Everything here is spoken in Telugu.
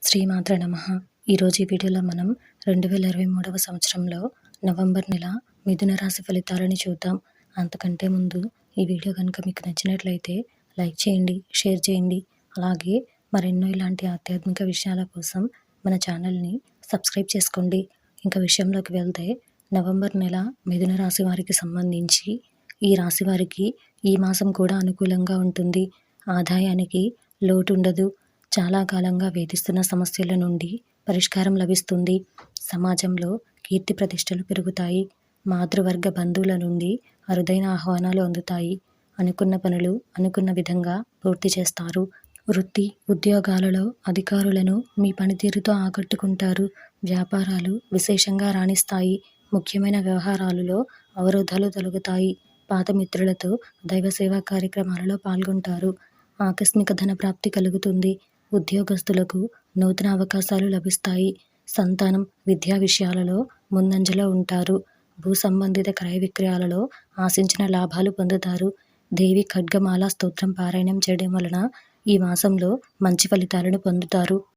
శ్రీమాత్రే నమః. ఈరోజు ఈ వీడియోలో మనం 2023వ సంవత్సరంలో నవంబర్ నెల మిథున రాశి ఫలితాలని చూద్దాం. అంతకంటే ముందు ఈ వీడియో కనుక మీకు నచ్చినట్లయితే లైక్ చేయండి, షేర్ చేయండి. అలాగే మరెన్నో ఇలాంటి ఆధ్యాత్మిక విషయాల కోసం మన ఛానల్ని సబ్స్క్రైబ్ చేసుకోండి. ఇంకా విషయంలోకి వెళ్తే నవంబర్ నెల మిథున రాశి వారికి సంబంధించి ఈ రాశి వారికి ఈ మాసం కూడా అనుకూలంగా ఉంటుంది. ఆదాయానికి లోటు ఉండదు. చాలా కాలంగా వేధిస్తున్న సమస్యల నుండి పరిష్కారం లభిస్తుంది. సమాజంలో కీర్తి ప్రతిష్టలు పెరుగుతాయి. మాతృవర్గ బంధువుల నుండి అరుదైన ఆహ్వానాలు అందుతాయి. అనుకున్న పనులు అనుకున్న విధంగా పూర్తి చేస్తారు. వృత్తి ఉద్యోగాలలో అధికారులను మీ పనితీరుతో ఆకట్టుకుంటారు. వ్యాపారాలు విశేషంగా రాణిస్తాయి. ముఖ్యమైన వ్యవహారాలలో అవరోధాలు తొలగుతాయి. పాత మిత్రులతో దైవ సేవా కార్యక్రమాలలో పాల్గొంటారు. ఆకస్మిక ధన ప్రాప్తి కలుగుతుంది. ఉద్యోగస్తులకు నూతన అవకాశాలు లభిస్తాయి. సంతానం విద్యా విషయాలలో ముందంజలో ఉంటారు. భూ సంబంధిత క్రయ విక్రయాలలో ఆశించిన లాభాలు పొందుతారు. దేవి ఖడ్గమాల స్తోత్రం పారాయణం చేయడం వలన ఈ మాసంలో మంచి ఫలితాలను పొందుతారు.